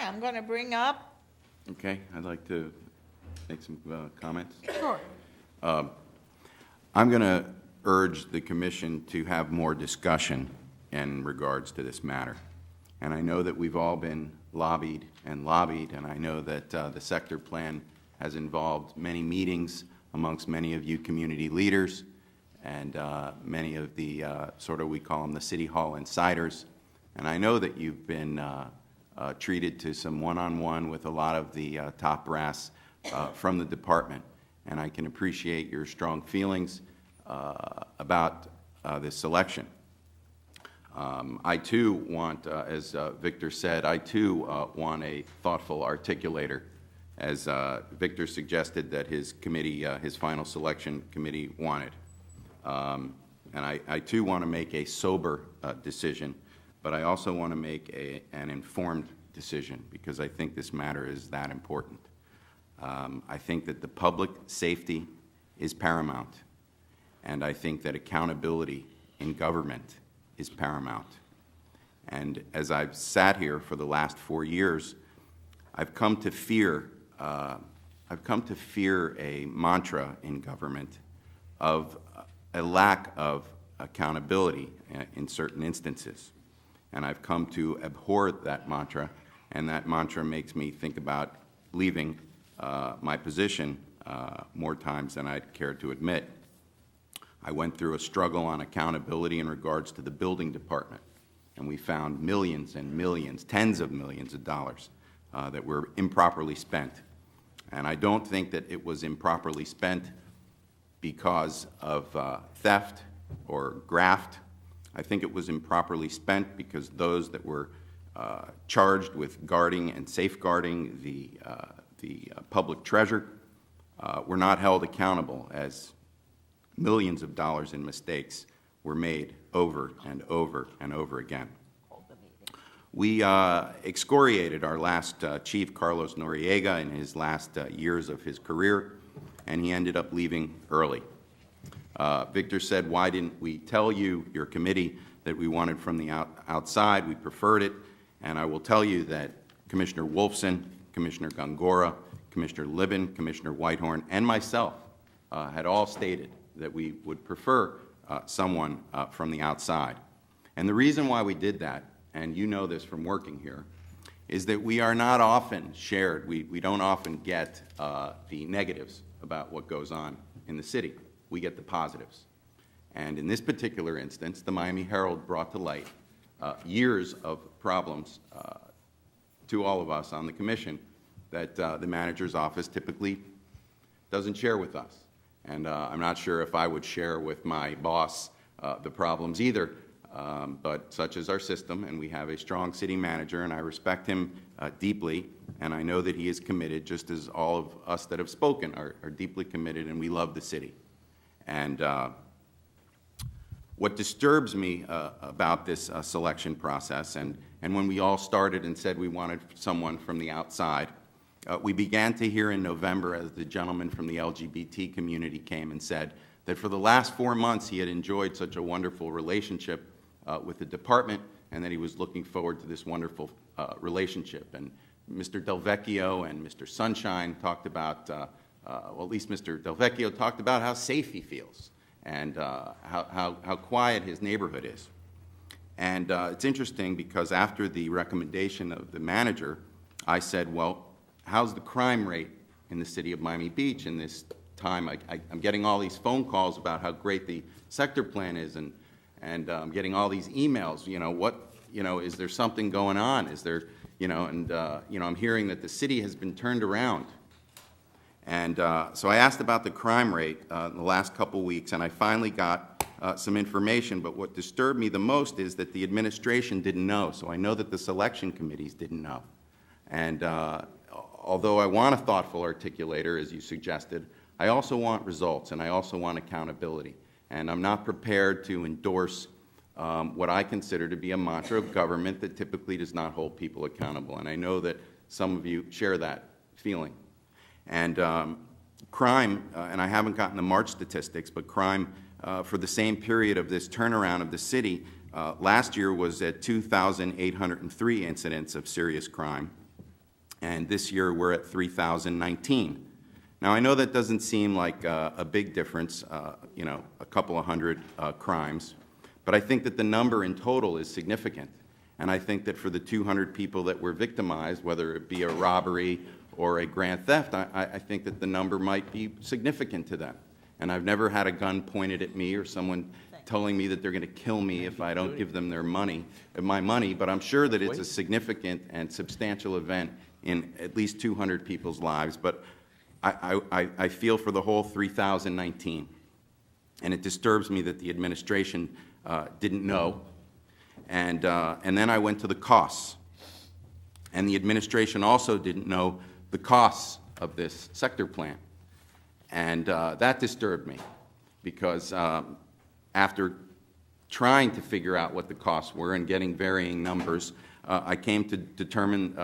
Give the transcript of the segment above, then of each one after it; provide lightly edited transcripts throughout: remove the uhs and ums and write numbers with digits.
I'm going to bring up. Okay, I'd like to make some comments. Sure. I'm going to urge the Commission to have more discussion in regards to this matter. And I know that we've all been lobbied, and I know that the sector plan has involved many meetings amongst many of you community leaders and many of the we call them the City Hall insiders. And I know that you've been treated to some one-on-one with a lot of the top brass from the department. And I can appreciate your strong feelings about this selection. I too want, as Victor said, I too want a thoughtful articulator, as Victor suggested that his committee, his final selection committee wanted. And I too want to make a sober decision, but I also want to make an informed decision because I think this matter is that important. I think that the public safety is paramount, and I think that accountability in government is paramount. And as I've sat here for the last 4 years, I've come to fear a mantra in government of a lack of accountability in certain instances. And I've come to abhor that mantra, and that mantra makes me think about leaving my position more times than I'd care to admit. I went through a struggle on accountability in regards to the building department, and we found millions and millions, tens of millions of dollars that were improperly spent. And I don't think that it was improperly spent because of theft or graft. I think it was improperly spent because those that were charged with guarding and safeguarding the public treasure were not held accountable, as millions of dollars in mistakes were made over and over and over again. We excoriated our last chief, Carlos Noriega, in his last years of his career, and he ended up leaving early. Victor said, why didn't we tell you, your committee, that we wanted from the outside? We preferred it. And I will tell you that Commissioner Wolfson, Commissioner Gongora, Commissioner Libben, Commissioner Whitehorn, and myself had all stated that we would prefer someone from the outside. And the reason why we did that, and you know this from working here, is that we are not often shared. We don't often get the negatives about what goes on in the city. We get the positives. And in this particular instance, the Miami Herald brought to light years of problems to all of us on the commission that the manager's office typically doesn't share with us. And I'm not sure if I would share with my boss the problems either, but such is our system, and we have a strong city manager, and I respect him deeply, and I know that he is committed, just as all of us that have spoken are deeply committed, and we love the city. And what disturbs me about this selection process, and when we all started and said we wanted someone from the outside, we began to hear in November, as the gentleman from the LGBT community came and said that for the last 4 months he had enjoyed such a wonderful relationship with the department, and that he was looking forward to this wonderful relationship. And Mr. Del Vecchio and Mr. Sunshine talked about, well, at least Mr. Del Vecchio talked about how safe he feels and how quiet his neighborhood is. And it's interesting because after the recommendation of the manager, I said, well, how's the crime rate in the city of Miami Beach in this time? I'm getting all these phone calls about how great the sector plan is, and I'm getting all these emails. Is there something going on? Is there, I'm hearing that the city has been turned around. And so I asked about the crime rate in the last couple weeks, and I finally got some information. But what disturbed me the most is that the administration didn't know. So I know that the selection committees didn't know. And although I want a thoughtful articulator, as you suggested, I also want results, and I also want accountability. And I'm not prepared to endorse what I consider to be a mantra of government that typically does not hold people accountable. And I know that some of you share that feeling. And crime, and I haven't gotten the March statistics, but crime for the same period of this turnaround of the city, last year was at 2,803 incidents of serious crime. and this year we're at 3,019. Now, I know that doesn't seem like a big difference, you know, a couple of hundred crimes, but I think that the number in total is significant. And I think that for the 200 people that were victimized, whether it be a robbery or a grand theft, I think that the number might be significant to them. And I've never had a gun pointed at me or someone telling me that they're going to kill me if I don't give them their money, my money, but I'm sure that it's a significant and substantial event in at least 200 people's lives. But I feel for the whole 3,019, and it disturbs me that the administration didn't know. And then I went to the costs, and the administration also didn't know the costs of this sector plan, and that disturbed me because after trying to figure out what the costs were and getting varying numbers, I came to determine,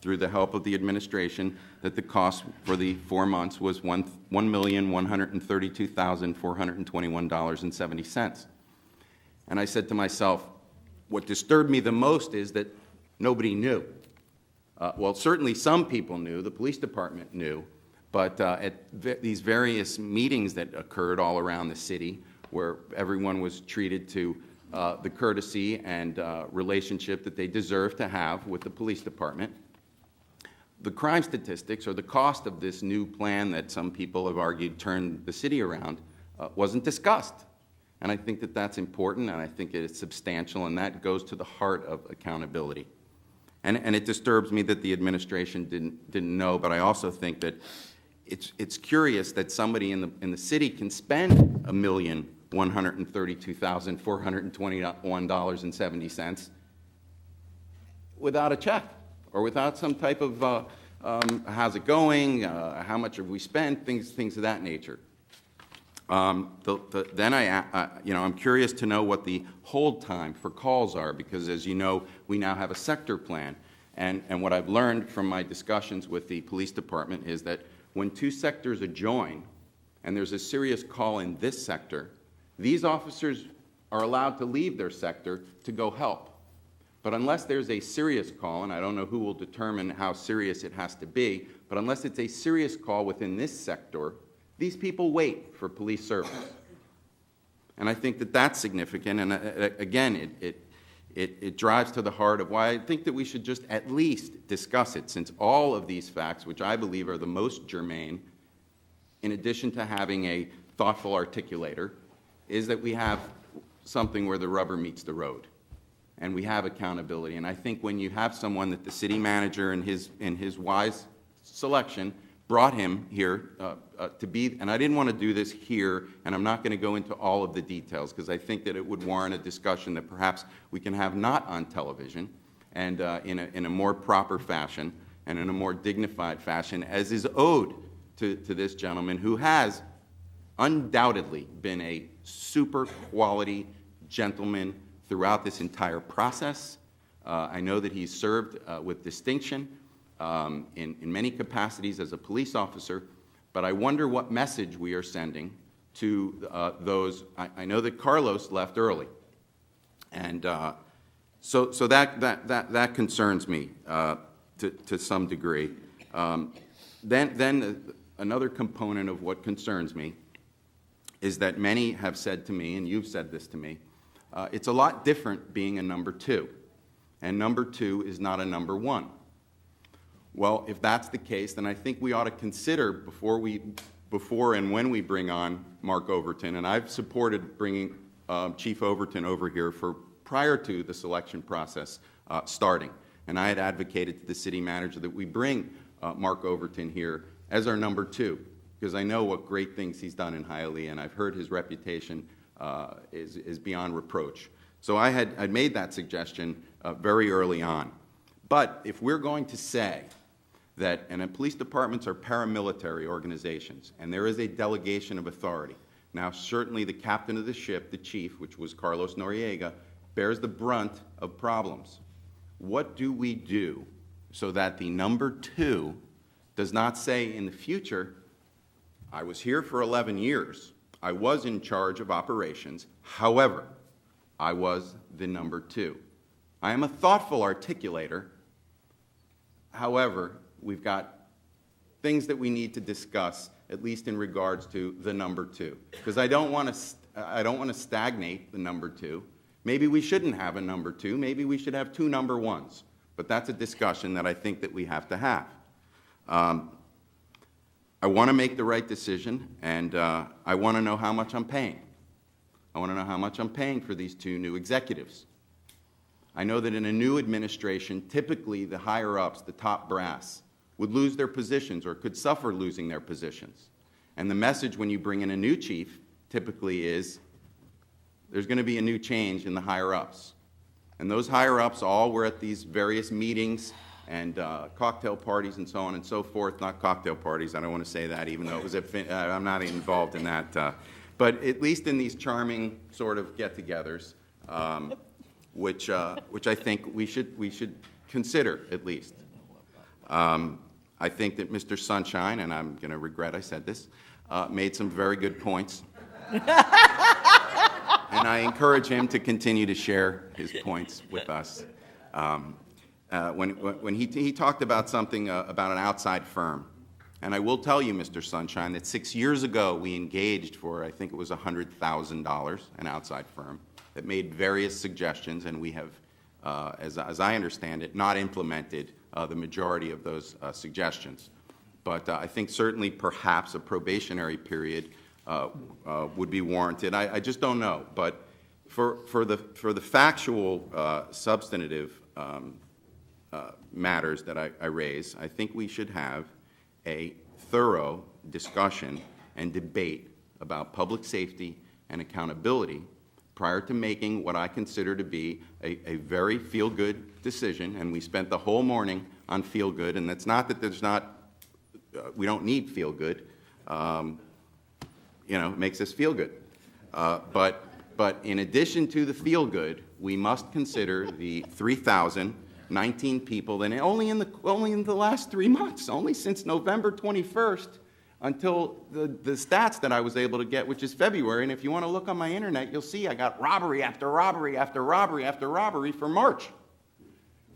through the help of the administration, that the cost for the 4 months was $1,132,421.70. And I said to myself, what disturbed me the most is that nobody knew. Well, certainly some people knew, the police department knew, but at these various meetings that occurred all around the city, where everyone was treated to the courtesy and relationship that they deserve to have with the police department, the crime statistics or the cost of this new plan that some people have argued turned the city around wasn't discussed. And I think that that's important, and I think it's substantial, and that goes to the heart of accountability. And it disturbs me that the administration didn't know, but I also think that it's curious that somebody in the city can spend $1,132,421.70 without a check or without some type of how's it going, how much have we spent, things of that nature. Then I'm curious to know what the hold time for calls are, because as you know, we now have a sector plan. And what I've learned from my discussions with the police department is that when two sectors adjoin and there's a serious call in this sector, these officers are allowed to leave their sector to go help. But unless there's a serious call, and I don't know who will determine how serious it has to be, but unless it's a serious call within this sector, these people wait for police service. And I think that that's significant, and again, it drives to the heart of why I think that we should just at least discuss it, since all of these facts, which I believe are the most germane, in addition to having a thoughtful articulator, is that we have something where the rubber meets the road, and we have accountability. And I think when you have someone that the city manager in his wise selection brought him here to be, and I didn't want to do this here, and I'm not going to go into all of the details, because I think that it would warrant a discussion that perhaps we can have not on television, and in a more proper fashion, and in a more dignified fashion, as is owed to this gentleman, who has undoubtedly been a super quality gentleman throughout this entire process. I know that he's served with distinction in many capacities as a police officer, but I wonder what message we are sending to those. I know that Carlos left early, and so that concerns me to some degree. Then another component of what concerns me is that many have said to me, and you've said this to me, it's a lot different being a number two, and number two is not a number one. Well, if that's the case, then I think we ought to consider before and when we bring on Mark Overton, and I've supported bringing Chief Overton over here prior to the selection process starting, and I had advocated to the city manager that we bring Mark Overton here as our number two, because I know what great things he's done in Hialeah, and I've heard his reputation is beyond reproach. So I'd made that suggestion very early on. But if we're going to say that, and police departments are paramilitary organizations, and there is a delegation of authority. Now, certainly the captain of the ship, the chief, which was Carlos Noriega, bears the brunt of problems. What do we do so that the number two does not say in the future, I was here for 11 years, I was in charge of operations, however, I was the number two. I am a thoughtful articulator, however, we've got things that we need to discuss, at least in regards to the number 2. Because I don't want to stagnate the number 2. Maybe we shouldn't have a number 2. Maybe we should have 2 number 1s. But that's a discussion that I think that we have to have. I want to make the right decision, and I want to know how much I'm paying. I want to know how much I'm paying for these 2 new executives. I know that in a new administration, typically the higher-ups, the top brass, would lose their positions or could suffer losing their positions. And the message when you bring in a new chief typically is there's going to be a new change in the higher-ups. And those higher-ups all were at these various meetings and cocktail parties and so on and so forth. Not cocktail parties, I don't want to say that, even though it was I'm not involved in that. But at least in these charming sort of get-togethers, which I think we should consider at least. I think that Mr. Sunshine, and I'm going to regret I said this, made some very good points. And I encourage him to continue to share his points with us. When he talked about something about an outside firm, and I will tell you, Mr. Sunshine, that 6 years ago we engaged for, I think it was $100,000, an outside firm that made various suggestions, and we have, as I understand it, not implemented the majority of those suggestions. But I think certainly perhaps a probationary period would be warranted. I just don't know. But for the factual, substantive matters that I raise, I think we should have a thorough discussion and debate about public safety and accountability prior to making what I consider to be a very feel-good decision. And we spent the whole morning on feel-good, and it's not that there's not, we don't need feel-good. You know, it makes us feel good. But in addition to the feel-good, we must consider the 3,019 people, and only in the last 3 months, only since November 21st, until the stats that I was able to get, which is February. And if you want to look on my internet, you'll see I got robbery after robbery after robbery after robbery for March.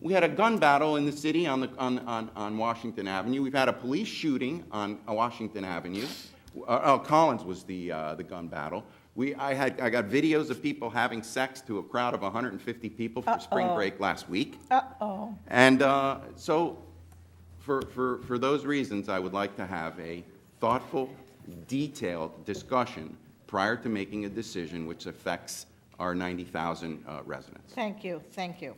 We had a gun battle in the city on Washington Avenue. We've had a police shooting on Washington Avenue. Collins was the gun battle. I got videos of people having sex to a crowd of 150 people for spring break last week. And so for those reasons, I would like to have a thoughtful, detailed discussion prior to making a decision which affects our 90,000 residents. Thank you. Thank you.